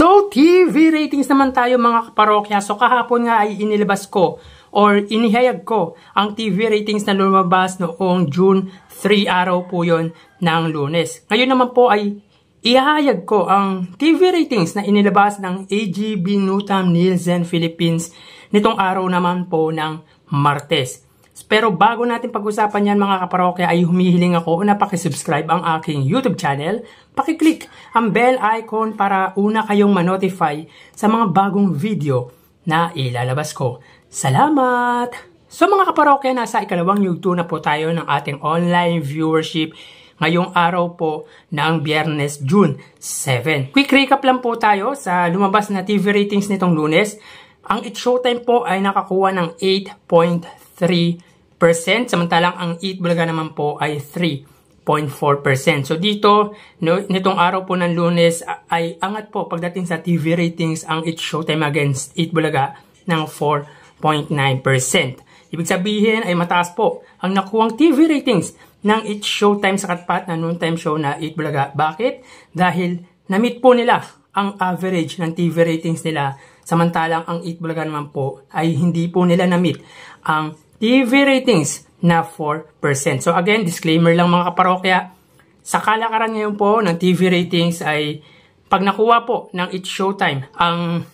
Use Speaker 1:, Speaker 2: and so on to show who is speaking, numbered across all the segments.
Speaker 1: So, TV ratings naman tayo mga kaparokya. So, kahapon nga ay inilabas ko or inihayag ko ang TV ratings na lumabas noong June 3 araw po yon ng Lunes. Ngayon naman po ay ihahayag ko ang TV ratings na inilabas ng AGB Nutam Nielsen Philippines nitong araw naman po ng Martes. Pero bago natin pag-usapan yan mga kaparokya ay humihiling ako na pakisubscribe ang aking YouTube channel. Pakiclick ang bell icon para una kayong manotify sa mga bagong video na ilalabas ko. Salamat! So mga kaparokya, nasa ikalawang yugto na po tayo ng ating online viewership ngayong araw po ng Biyernes, June 7. Quick recap lang po tayo sa lumabas na TV ratings nitong Lunes. Ang It's Showtime po ay nakakuha ng 8.3%. Samantalang ang Eat Bulaga naman po ay 3.4%. So dito, nitong araw po ng Lunes ay angat po pagdating sa TV ratings ang It's Showtime against Eat Bulaga ng 4.9%. Ibig sabihin ay mataas po ang nakuhang TV ratings ng It's Showtime sa katapat na noontime show na Eat Bulaga. Bakit? Dahil na-meet po nila ang average ng TV ratings nila, samantalang ang Eat Bulaga naman po ay hindi po nila na-meet ang TV ratings na 4%. So again, disclaimer lang mga kaparokya, sa kalakaran ngayon po ng TV ratings ay pag nakuha po ng It's Showtime ang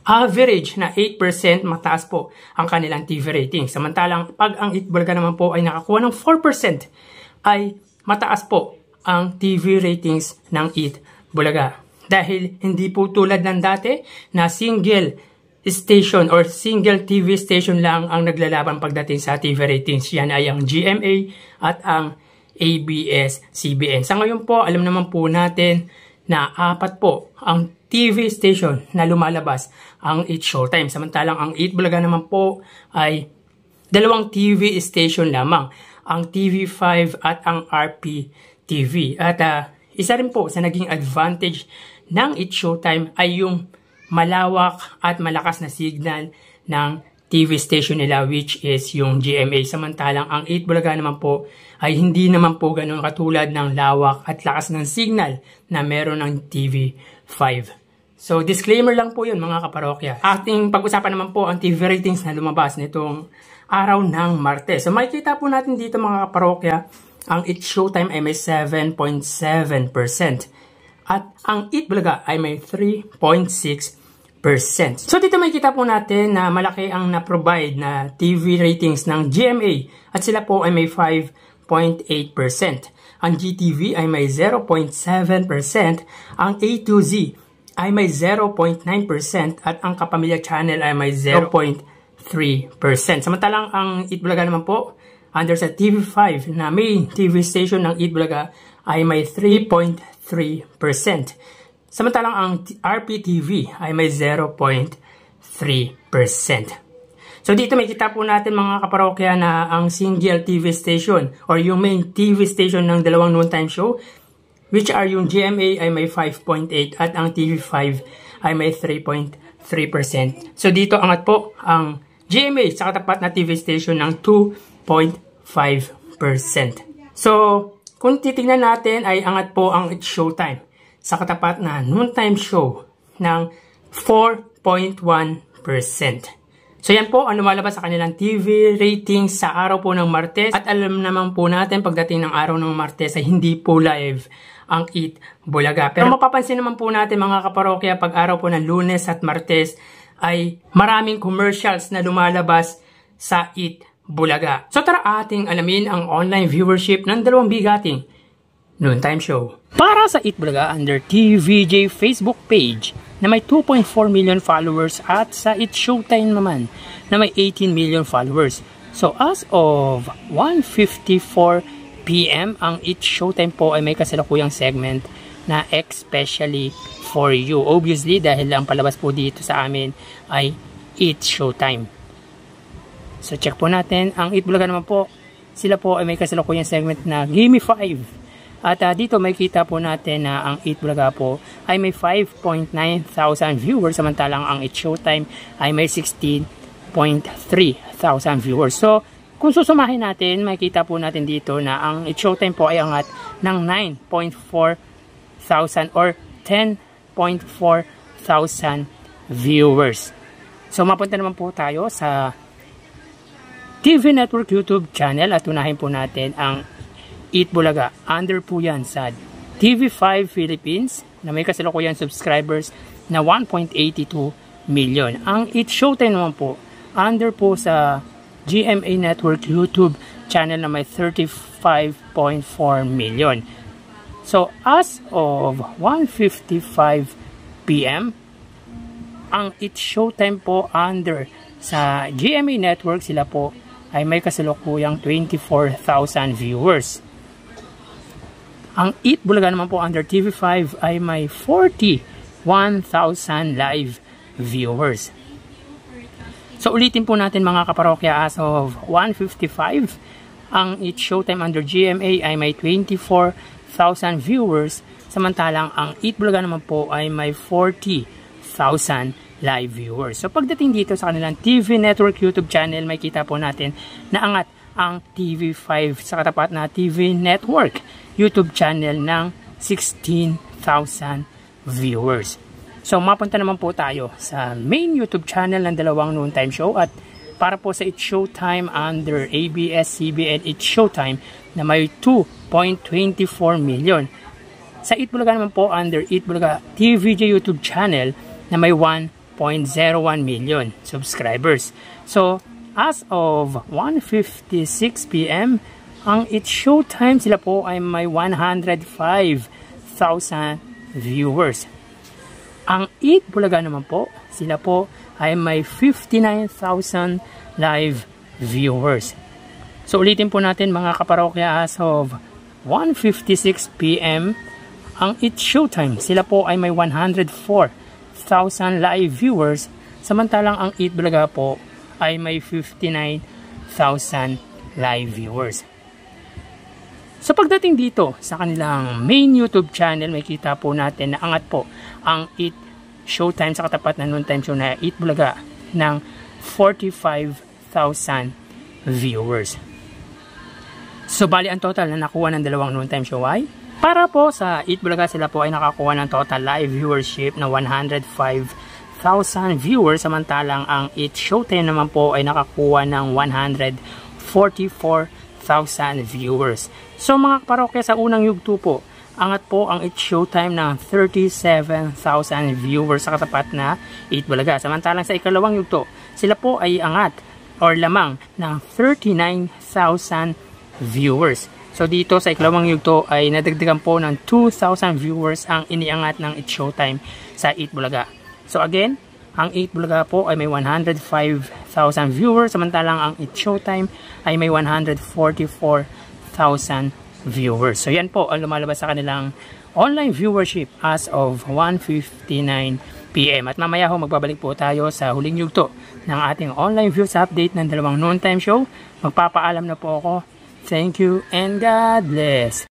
Speaker 1: average na 8%, mataas po ang kanilang TV ratings. Samantalang pag ang Eat Bulaga naman po ay nakakuha ng 4%, ay mataas po ang TV ratings ng Eat Bulaga. Dahil hindi po tulad ng dati na single station or single TV station lang ang naglalaban pagdating sa TV ratings. Yan ay ang GMA at ang ABS-CBN. Sa ngayon po, alam naman po natin na 4 po ang TV station na lumalabas ang It's Showtime. Samantalang ang Eat Bulaga naman po ay 2 TV station lamang, ang TV5 at ang RPTV. At isa rin po sa naging advantage ng It's Showtime ay yung malawak at malakas na signal ng TV station nila, which is yung GMA. Samantalang ang Eat Bulaga naman po ay hindi naman po ganun katulad ng lawak at lakas ng signal na meron ng TV5. So disclaimer lang po yun mga kaparokya. Ating pag-usapan naman po ang TV ratings na lumabas nitong araw ng Martes. So makikita po natin dito mga kaparokya, ang It's Showtime ay may 7.7%. At ang Eat Bulaga ay may 3.6%. So dito makikita po natin na malaki ang na-provide na TV ratings ng GMA at sila po ay may 5.8%. Ang GTV ay may 0.7%, ang A2Z ay may 0.9% at ang Kapamilya Channel ay may 0.3%. Samantalang ang Eat Bulaga naman po under sa TV5 na main TV station ng Eat Bulaga ay may 3.3%. Samantalang ang RPTV ay may 0.3%. So dito may kita po natin mga kaparokya na ang single TV station or yung main TV station ng dalawang noontime show, which are yung GMA ay may 5.8 at ang TV5 ay may 3.3%. So dito angat po ang GMA sa katapat na TV station ng 2.5%. So kung titingnan natin ay angat po ang It's Showtime sa katapat na noontime show ng 4.1%. So yan po ang lumalabas sa kanilang TV ratings sa araw po ng Martes. At alam naman po natin pagdating ng araw ng Martes ay hindi po live ang Eat Bulaga. Pero mapapansin naman po natin mga kaparokya pag araw po ng Lunes at Martes ay maraming commercials na lumalabas sa Eat Bulaga. So tara ating alamin ang online viewership ng dalawang bigating noontime show. Para sa Eat Bulaga under TVJ Facebook page na may 2.4 million followers at sa It's Showtime naman na may 18 million followers. So as of 1:54 PM ang It's Showtime po ay may kasalukuyang segment na especially for you. Obviously dahil ang palabas po dito sa amin ay It's Showtime. So check po natin ang Eat Bulaga naman po. Sila po ay may kasalukuyang segment na Gimme 5. At dito may kita po natin na ang Eat Bulaga po ay may 5.9 thousand viewers, samantalang ang It's Showtime ay may 16.3 thousand viewers. So kung susumahin natin, makikita po natin dito na ang It's Showtime po ay angat ng 9.4 thousand or 10 1.4,000 viewers. So mapunta naman po tayo sa TV Network YouTube channel at unahin po natin ang Eat Bulaga. Under po yan sa TV5 Philippines na may kasalukuyan subscribers na 1.82 million. Ang Eat Showtime naman po under po sa GMA Network YouTube channel na may 35.4 million. So as of 1:55 PM, ang Eat Showtime po under sa GMA Network, sila po ay may kasalukuyang 24,000 viewers. Ang Eat Bulaga naman po under TV5 ay may 41,000 live viewers. So ulitin po natin mga kaparokya, as of 1:55, ang Eat Showtime under GMA ay may 24,000 viewers, samantalang ang Eat Bulaga naman po ay may 40,000 live viewers. So pagdating dito sa kanilang TV Network YouTube channel, may kita po natin na angat ang TV5 sa katapat na TV Network YouTube channel ng 16,000 viewers. So mapunta naman po tayo sa main YouTube channel ng dalawang noontime show, at para po sa Eat Showtime under ABS-CBN Eat Showtime na may 2.24 million. Sa Eat Bulaga naman po under Eat Bulaga TVJ YouTube channel na may 1.01 million subscribers. So as of 1:56 PM, ang Eat Showtime, sila po ay may 105,000 viewers. Ang Eat Bulaga naman po, sila po ay may 59,000 live viewers. So ulitin po natin mga kaparokya, as of 1:56 PM, ang Eat Showtime, sila po ay may 104,000 live viewers, samantalang ang Eat Bulaga po ay may 59,000 live viewers. So pagdating dito sa kanilang main YouTube channel, may kita po natin na angat po ang Eat Showtime sa katapat na noontime show na Eat Bulaga ng 45,000 viewers. So bali ang total na nakuha ng dalawang noontime show ay, para po sa Eat Bulaga, sila po ay nakakuha ng total live viewership na 105,000 viewers, samantalang ang Eat Showtime naman po ay nakakuha ng 144,000 viewers. So mga parokya, sa unang yugto po, angat po ang Eat Showtime ng 37,000 viewers sa katapat na Eat Bulaga. Samantalang sa ikalawang yugto, sila po ay angat or lamang ng 39,000 viewers. So dito sa ikalawang yugto ay nadagdagan po ng 2,000 viewers ang iniangat ng Eat Showtime sa Eat Bulaga. So again, ang Eat Bulaga po ay may 105,000 viewers, samantalang ang Eat Showtime ay may 144,000 viewers. So yan po ang lumalabas sa kanilang online viewership as of 1:59 PM. At mamaya ho magbabalik po tayo sa huling yugto ng ating online views update ng dalawang noontime show. Magpapaalam na po ako. Thank you and God bless.